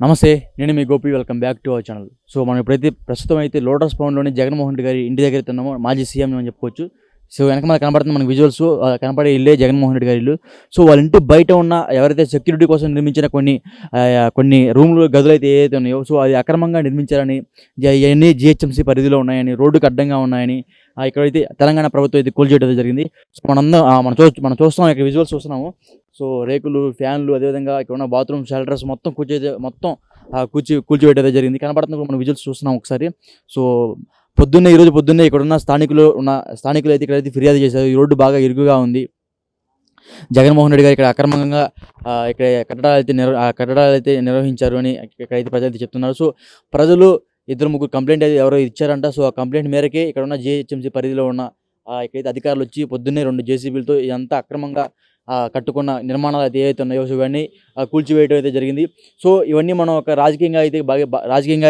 నమస్తే. నేను మీ Gopi. Welcome back to our channel. So, మనం ఇప్పుడైతే ప్రస్తుతం అయితే లోటస్ పౌండ్‌లోని జగన్‌మోహన్ రెడ్డి గారి ఇంటి దగ్గర ఉన్నామో. మాజీ సీఎం అని చెప్పుకోవచ్చు. సో, వెనక మనకు కనపడుతుంది మనకు విజువల్స్. కనపడే ఇల్లే జగన్‌మోహన్ రెడ్డి గారి ఇల్లు. సో, వాళ్ళ ఇంటి బయట ఉన్న ఎవరైతే సెక్యూరిటీ కోసం నిర్మించిన కొన్ని రూమ్‌లు, గదులైతే ఏవైతే ఉన్నాయో, సో, అది అక్రమంగా నిర్మించారని, ఇయన్నీ జీహెచ్ఎంసీ పరిధిలో ఉన్నాయని, రోడ్డుకి అడ్డంగా ఉన్నాయని, ఇక్కడైతే తెలంగాణ ప్రభుత్వం అయితే కూల్చేయడం జరిగింది. సో, మనం చూస్తున్నాం, ఇక్కడ విజువల్స్ చూస్తున్నాము. సో, రేకులు, ఫ్యాన్లు, అదేవిధంగా ఇక్కడ ఉన్న బాత్రూమ్ షెల్టర్స్ మొత్తం కూల్చివేయడం జరిగింది. కనపడుతున్న మనం విజువల్స్ చూస్తున్నాం ఒకసారి. సో, ఈరోజు పొద్దున్నే ఇక్కడున్న స్థానికులు అయితే ఇక్కడైతే ఫిర్యాదు చేశారు. ఈ రోడ్డు బాగా ఇరుకుగా ఉంది, జగన్మోహన్ రెడ్డి గారు ఇక్కడ అక్రమంగా ఇక్కడ కట్టడాలు అయితే నిర్వహించారు అని ఇక్కడైతే ప్రజలు చెప్తున్నారు. సో, ప్రజలు ఇద్దరు ముగ్గురు కంప్లైంట్ అయితే ఎవరో ఇచ్చారంట. సో, ఆ కంప్లైంట్ మేరకే ఇక్కడ ఉన్న జీహెచ్ఎంసీ పరిధిలో ఉన్న ఇక్కడైతే అధికారులు వచ్చి పొద్దున్నే 2 జేసీబీలతో ఇదంతా అక్రమంగా కట్టుకున్న నిర్మాణాలు అయితే ఏవైతే ఉన్నాయో, సో, ఇవన్నీ కూల్చివేయడం అయితే జరిగింది. సో, ఇవన్నీ మనం ఒక రాజకీయంగా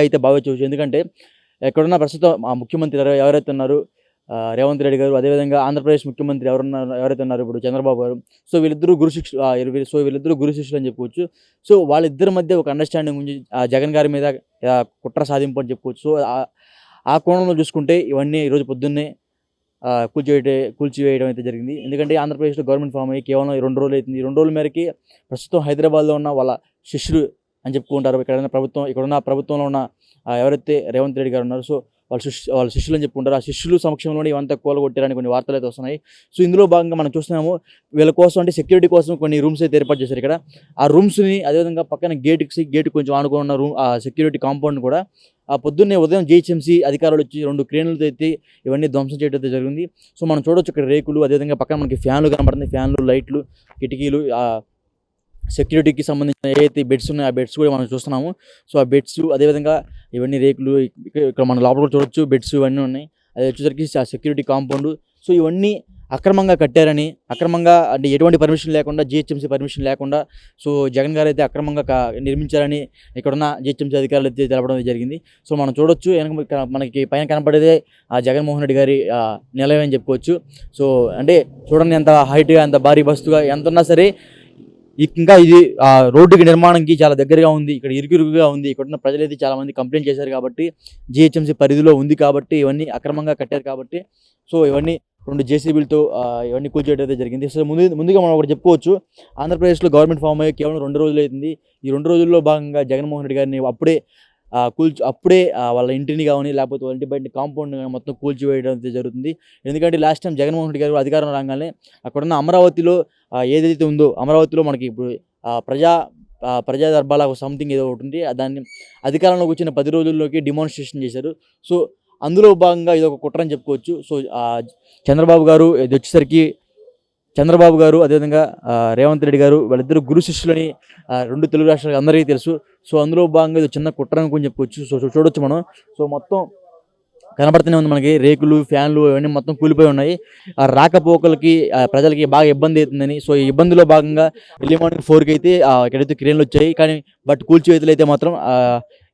అయితే భావించవచ్చు. ఎందుకంటే ఇక్కడున్న ప్రస్తుతం ముఖ్యమంత్రి ఎవరైతే ఉన్నారో, రేవంత్ రెడ్డి గారు, అదేవిధంగా ఆంధ్రప్రదేశ్ ముఖ్యమంత్రి ఎవరైతే ఉన్నారు ఇప్పుడు చంద్రబాబు గారు. సో, వీళ్ళిద్దరూ గురు శిష్యులు అని చెప్పుకోవచ్చు. సో, వాళ్ళిద్దరి మధ్య ఒక అండర్స్టాండింగ్ ఉంది, జగన్ గారి మీద కుట్ర సాధింపు అని చెప్పుకోవచ్చు. సో, ఆ కోణంలో చూసుకుంటే ఇవన్నీ ఈరోజు పొద్దున్నే కూల్చివేయడం అయితే జరిగింది. ఎందుకంటే ఆంధ్రప్రదేశ్లో గవర్నమెంట్ ఫామ్ అయ్యి కేవలం 2 రోజులు అవుతుంది. ఈ 2 రోజుల మేరకి ప్రస్తుతం హైదరాబాద్లో ఉన్న వాళ్ళ శిష్యులు అని చెప్పుకుంటారు. ఇక్కడున్న ప్రభుత్వంలో ఉన్న ఎవరైతే రేవంత్ రెడ్డి గారు ఉన్నారో, సో, వాళ్ళ శిష్యులు అని చెప్పుకుంటారు. ఆ శిష్యులు సమక్షంలోనే ఇవంతా కూలగొట్టారని కొన్ని వార్తలు అయితే వస్తున్నాయి. సో, ఇందులో భాగంగా మనం చూస్తున్నాము, వీళ్ళ కోసం అంటే సెక్యూరిటీ కోసం కొన్ని రూమ్స్ అయితే ఏర్పాటు చేశారు ఇక్కడ. ఆ రూమ్స్ని, అదేవిధంగా పక్కన గేట్ కొంచెం ఆనుకున్న రూమ్, ఆ సెక్యూరిటీ కాంపౌండ్ కూడా పొద్దున్నే ఉదయం జీహెచ్ఎంసీ అధికారులు వచ్చి 2 క్రేన్లతో ఎత్తి ఇవన్నీ ధ్వంసం చేయడం అయితే జరిగింది. సో, మనం చూడొచ్చు ఇక్కడ రేకులు, అదేవిధంగా పక్కన మనకి ఫ్యాన్లు కనబడుతుంది. ఫ్యాన్లు, లైట్లు, కిటికీలు, సెక్యూరిటీకి సంబంధించిన ఏవైతే బెడ్స్ ఉన్నాయో ఆ బెడ్స్ కూడా మనం చూస్తున్నాము. సో, ఆ బెడ్స్, అదేవిధంగా ఇవన్నీ రేకులు, ఇక్కడ మన లోపల కూడా చూడొచ్చు బెడ్స్ ఇవన్నీ ఉన్నాయి. అది వచ్చేసరికి సెక్యూరిటీ కాంపౌండ్. సో, ఇవన్నీ అక్రమంగా కట్టారని, అంటే ఎటువంటి పర్మిషన్ లేకుండా, జీహెచ్ఎంసీ పర్మిషన్ లేకుండా, సో, జగన్ గారు అయితే అక్రమంగా నిర్మించారని ఇక్కడున్న జీహెచ్ఎంసీ అధికారులు అయితే తెలపడం జరిగింది. సో, మనం చూడొచ్చు, మనకి పైన కనపడేదే జగన్మోహన్ రెడ్డి గారి నిలయం అని చెప్పుకోవచ్చు. సో, అంటే చూడండి, ఎంత హైట్గా, ఎంత భారీ బస్తుగా ఎంత ఉన్నా సరే, ఇంకా ఇది రోడ్డుకి నిర్మాణంకి చాలా దగ్గరగా ఉంది. ఇక్కడ ఇరుకుగా ఉంది. ఇక్కడున్న ప్రజలైతే చాలామంది కంప్లైంట్ చేశారు కాబట్టి, జీహెచ్ఎంసీ పరిధిలో ఉంది కాబట్టి, ఇవన్నీ అక్రమంగా కట్టారు కాబట్టి, సో, ఇవన్నీ 2 జేసీబీలతో ఇవన్నీ కూల్చేయడం అయితే జరిగింది. సో, ముందుగా మనం ఒకటి చెప్పుకోవచ్చు, ఆంధ్రప్రదేశ్లో గవర్నమెంట్ ఫామ్ అయ్యి కేవలం 2 రోజులు అవుతుంది. ఈ 2 రోజుల్లో భాగంగా జగన్మోహన్ రెడ్డి గారిని అప్పుడే వాళ్ళ ఇంటిని కానీ, లేకపోతే వాళ్ళ ఇంటి బయట కాంపౌండ్ మొత్తం కూల్చివేయడం అయితే జరుగుతుంది. ఎందుకంటే లాస్ట్ టైం జగన్మోహన్ రెడ్డి గారు అధికారం రాగానే అక్కడున్న అమరావతిలో ఏదైతే ఉందో, అమరావతిలో మనకి ఇప్పుడు ప్రజా దర్బార్ సంథింగ్ ఏదో ఒకటి ఉంది. దాన్ని అధికారంలోకి వచ్చిన 10 రోజుల్లోకి డిమాన్స్ట్రేషన్ చేశారు. సో, అందులో భాగంగా ఇది ఒక కుట్ర అని చెప్పుకోవచ్చు. సో, చంద్రబాబు గారు అదేవిధంగా రేవంత్ రెడ్డి గారు వాళ్ళిద్దరు గురు శిష్యులని 2 తెలుగు రాష్ట్రాలకు అందరికీ తెలుసు. సో, అందులో భాగంగా ఇది చిన్న కుట్ర అని కొంచెం చెప్పుకోవచ్చు. సో, చూడొచ్చు మనం. సో, మొత్తం కనబడుతూనే ఉంది మనకి, రేకులు, ఫ్యాన్లు ఇవన్నీ మొత్తం కూలిపోయి ఉన్నాయి. రాకపోకలకి ప్రజలకి బాగా ఇబ్బంది అవుతుందని. సో, ఈ ఇబ్బందిలో భాగంగా ఎర్లీ మార్నింగ్ 4కి అయితే ఇక్కడైతే క్రేన్లు వచ్చాయి. కానీ కూల్చివేతలు అయితే మాత్రం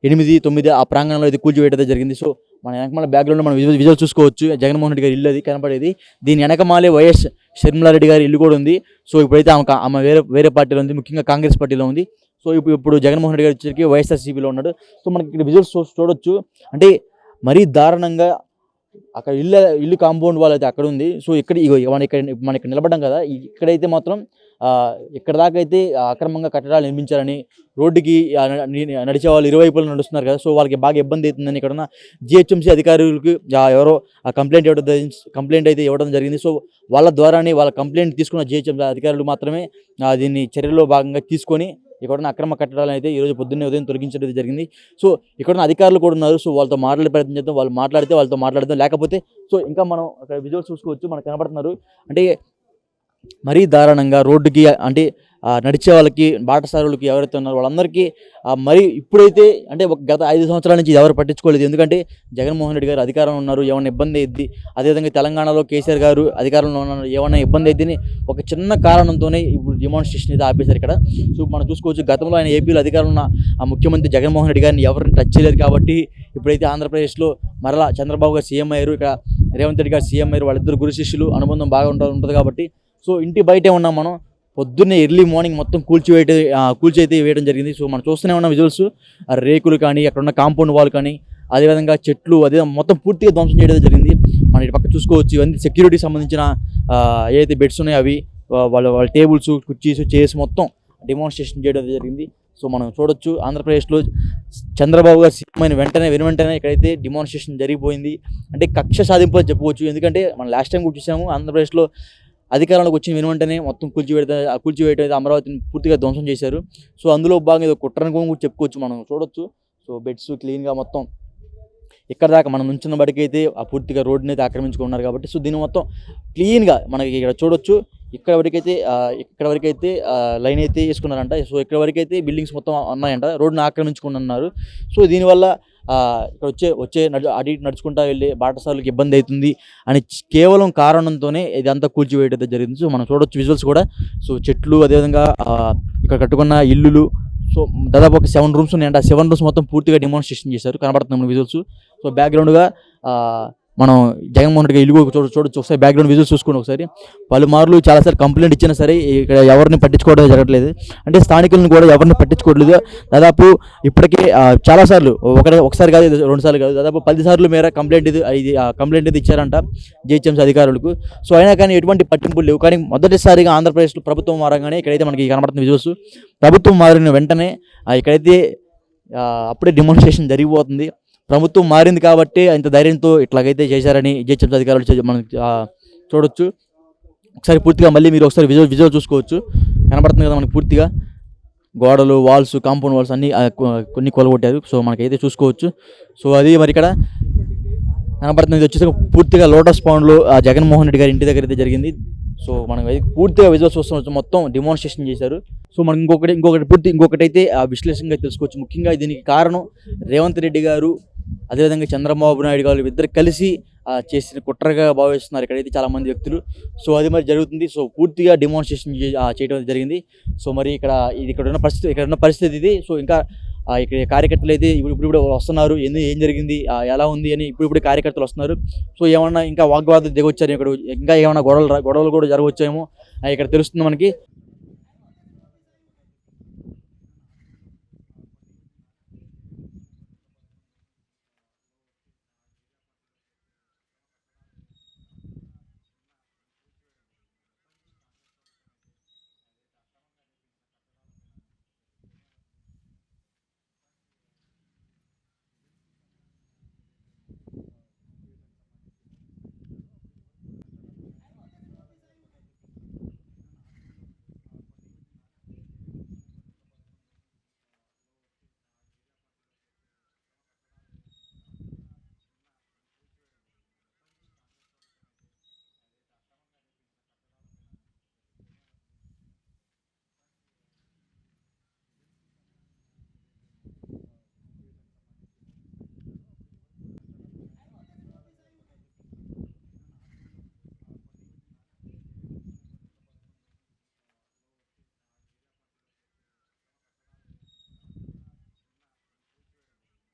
8, 9 ఆ ప్రాంగణంలో అయితే కూల్చివేయడం జరిగింది. సో, మన వెనకమాల బ్యాక్గ్రౌండ్లో మనం విజువల్ చూసుకోవచ్చు, జగన్మోహన్ రెడ్డి గారి ఇల్లు అది కనపడేది. దీని వెనకమాలే వైఎస్ షర్మిలారెడ్డి గారి ఇల్లు కూడా ఉంది. సో, ఇప్పుడైతే ఆమె వేరే పార్టీలో ఉంది, ముఖ్యంగా కాంగ్రెస్ పార్టీలో ఉంది. సో, ఇప్పుడు జగన్మోహన్ రెడ్డి గారు వచ్చేసరికి వైఎస్ఆర్సీపీలో ఉన్నాడు. సో, మనకి ఇక్కడ విజువల్స్ చూడొచ్చు. అంటే మరీ దారుణంగా అక్కడ ఇల్లు కాంపౌండ్ వాల్ అయితే అక్కడ ఉంది. సో, మనం ఇక్కడ నిలబడ్డాం కదా, ఇక్కడైతే మాత్రం ఇక్కడ దాకా అయితే అక్రమంగా కట్టడాలు నిర్మించారని, రోడ్డుకి నడిచే వాళ్ళు ఇరువైపులు నడుస్తున్నారు కదా, సో, వాళ్ళకి బాగా ఇబ్బంది అవుతుందని ఇక్కడున్న జీహెచ్ఎంసీ అధికారులకు ఎవరో కంప్లైంట్ అయితే ఇవ్వడం జరిగింది. సో, వాళ్ళ ద్వారానే, వాళ్ళ కంప్లైంట్ తీసుకున్న జీహెచ్ఎంసీ అధికారులు మాత్రమే దీన్ని చర్యలో భాగంగా తీసుకొని ఇక్కడున్న అక్రమ కట్టడాలను అయితే ఈరోజు పొద్దున్నే ఉదయం తొలగించడం జరిగింది. సో, ఇక్కడున్న అధికారులు కూడా ఉన్నారు. సో, వాళ్ళతో మాట్లాడే ప్రయత్నం చేద్దాం. వాళ్ళు మాట్లాడితే వాళ్ళతో మాట్లాడదాం, లేకపోతే సో, ఇంకా మనం అక్కడ విజువల్స్ చూసుకోవచ్చు, మనకు కనబడుతున్నారు. అంటే మరీ దారుణంగా రోడ్డుకి, అంటే నడిచే వాళ్ళకి, బాటసారులకి ఎవరైతే ఉన్నారో వాళ్ళందరికీ మరి ఇప్పుడైతే అంటే గత 5 సంవత్సరాల నుంచి ఎవరు పట్టించుకోలేదు. ఎందుకంటే జగన్మోహన్ రెడ్డి గారు అధికారంలో ఉన్నారు, ఏమైనా ఇబ్బంది అయ్యిద్ది, అదేవిధంగా తెలంగాణలో కేసీఆర్ గారు అధికారంలో ఉన్నారు, ఏమైనా ఇబ్బంది అయ్యిద్దని ఒక చిన్న కారణంతోనే ఇప్పుడు డిమాన్స్ట్రేషన్ అయితే ఆపేశారు ఇక్కడ. సో, మనం చూసుకోవచ్చు, గతంలో ఆయన ఏపీలో అధికారంలో ఉన్న ముఖ్యమంత్రి జగన్మోహన్ రెడ్డి గారిని ఎవరిని టచ్ చేయలేదు కాబట్టి, ఇప్పుడైతే ఆంధ్రప్రదేశ్లో మరలా చంద్రబాబు గారు సీఎం అయ్యారు, ఇక్కడ రేవంత్ రెడ్డి గారు సీఎం అయ్యారు. వాళ్ళిద్దరు గురు శిష్యులు, అనుబంధం బాగా ఉంటుంది కాబట్టి, సో, ఇంటి బయటే ఉన్నాం మనం. పొద్దున్నే ఎర్లీ మార్నింగ్ మొత్తం కూల్చైతే వేయడం జరిగింది. సో మనం చూస్తూనే ఉన్న విజువల్స్, ఆ రేకులు కానీ, అక్కడ ఉన్న కాంపౌండ్ వాల్ కానీ, అదేవిధంగా చెట్లు, అదే మొత్తం పూర్తిగా ధ్వంసం చేయడం జరిగింది. మనం ఇటు పక్క చూసుకోవచ్చు, ఇవన్నీ సెక్యూరిటీకి సంబంధించిన ఏదైతే బెడ్స్ ఉన్నాయో అవి, వాళ్ళ టేబుల్స్, కుర్చీస్, చైర్స్ మొత్తం డెమాన్స్ట్రేషన్ చేయడం జరిగింది. సో మనం చూడొచ్చు ఆంధ్రప్రదేశ్లో చంద్రబాబు గారు సీఎం అయిన వెంటనే ఇక్కడైతే డెమాన్స్ట్రేషన్ జరిగిపోయింది. అంటే కక్ష సాధింపు అని చెప్పుకోవచ్చు. ఎందుకంటే మనం లాస్ట్ టైం కూడా చూసాము, ఆంధ్రప్రదేశ్లో అధికారంలోకి వచ్చిన వెంటనే మొత్తం కూల్చివేయడం అయితే అమరావతిని పూర్తిగా ధ్వంసం చేశారు. సో అందులో భాగంగా ఏదో కుట్రను కూడా చెప్పుకోవచ్చు. మనం చూడొచ్చు. సో బెడ్స్ క్లీన్గా మొత్తం ఇక్కడ దాకా మనం నుంచిన బడికైతే ఆ పూర్తిగా రోడ్డుని అయితే ఆక్రమించుకున్నారు కాబట్టి, సో దీన్ని మొత్తం క్లీన్గా మనకి ఇక్కడ చూడొచ్చు. ఇక్కడ వరకైతే లైన్ అయితే వేసుకున్నారంట. సో ఇక్కడ వరకైతే బిల్డింగ్స్ మొత్తం ఉన్నాయంట, రోడ్డుని ఆక్రమించుకున్నారు. సో దీనివల్ల ఇక్కడ వచ్చే అటు ఇటు నడుచుకుంటా వెళ్ళే బాటసారులకు ఇబ్బంది అవుతుంది అని కేవలం కారణంతోనే ఇదంతా కూల్చివేయడం జరిగింది. సో మనం చూడొచ్చు విజువల్స్ కూడా. సో చెట్లు, అదేవిధంగా ఇక్కడ కట్టుకున్న ఇల్లులు, సో దాదాపు ఒక 7 రూమ్స్ ఉన్నాయంట. ఆ 7 రూమ్స్ మొత్తం పూర్తిగా డెమాన్స్ట్రేషన్ చేశారు, కనబడుతున్నాం విజువల్స్. సో బ్యాక్గ్రౌండ్గా మనం జగన్మోహన్ రెడ్డి ఇల్లు చూడొచ్చు. ఒకసారి బ్యాక్గ్రౌండ్ విజువల్స్ చూసుకోండి ఒకసారి. పలుమార్లు చాలాసార్లు కంప్లైంట్ ఇచ్చినా సరే ఇక్కడ ఎవరిని పట్టించుకోవడం జరగట్లేదు. అంటే స్థానికులను కూడా ఎవరిని పట్టించుకోవట్లేదు. దాదాపు ఇప్పటికే చాలాసార్లు, ఒకసారి కాదు, 2 సార్లు కాదు, దాదాపు 10 సార్లు మేర కంప్లైంట్ ఇది ఇచ్చారంట జిహెచ్ఎంసీ అధికారులకు. సో అయినా కానీ ఎటువంటి పట్టింపులు లేవు. కానీ మొదటిసారిగా ఆంధ్రప్రదేశ్లో ప్రభుత్వం మారగానే ఇక్కడైతే మనకి కనబడుతున్న విజువల్స్, ప్రభుత్వం మారిన వెంటనే ఇక్కడైతే అప్పుడే డెమాన్స్ట్రేషన్ జరిగిపోతుంది. ప్రభుత్వం మారింది కాబట్టి ఇంత ధైర్యంతో ఇట్లాగైతే చేశారని జిహెచ్ఎంసీ అధికారులు మనం చూడొచ్చు. ఒకసారి పూర్తిగా మళ్ళీ మీరు ఒకసారి విజువల్ చూసుకోవచ్చు. కనబడుతుంది కదా మనకి పూర్తిగా గోడలు, వాల్స్, కాంపౌండ్ వాల్స్ అన్నీ కొన్ని కొలగొట్టారు. సో మనకైతే చూసుకోవచ్చు. సో అది మరి ఇక్కడ కనబడుతుంది. ఇది వచ్చేసి పూర్తిగా లోటస్ పౌండ్లో జగన్మోహన్ రెడ్డి గారి ఇంటి దగ్గర అయితే జరిగింది. సో మనం పూర్తిగా విజువల్స్ చూస్తున్నాం, మొత్తం డెమాన్స్ట్రేషన్ చేశారు. సో మనం ఇంకొకటి అయితే విశ్లేషణగా తెలుసుకోవచ్చు. ముఖ్యంగా దీనికి కారణం రేవంత్ రెడ్డి గారు, అదేవిధంగా చంద్రబాబు నాయుడు గారు ఇద్దరు కలిసి చేసిన కుట్రగా భావిస్తున్నారు ఇక్కడైతే చాలామంది వ్యక్తులు. సో అది మరి జరుగుతుంది. సో పూర్తిగా డెమాన్స్ట్రేషన్ చేయడం జరిగింది. సో మరి ఇక్కడ ఉన్న పరిస్థితి ఇది. సో ఇంకా ఇక్కడ కార్యకర్తలు అయితే ఇప్పుడు వస్తున్నారు. ఏం జరిగింది, ఎలా ఉంది అని ఇప్పుడు కార్యకర్తలు వస్తున్నారు. సో ఏమన్నా ఇంకా వాగ్వాదం దిగొచ్చారు, ఇక్కడ ఇంకా ఏమన్నా గొడవలు కూడా జరగవచ్చేమో ఇక్కడ తెలుస్తుంది మనకి.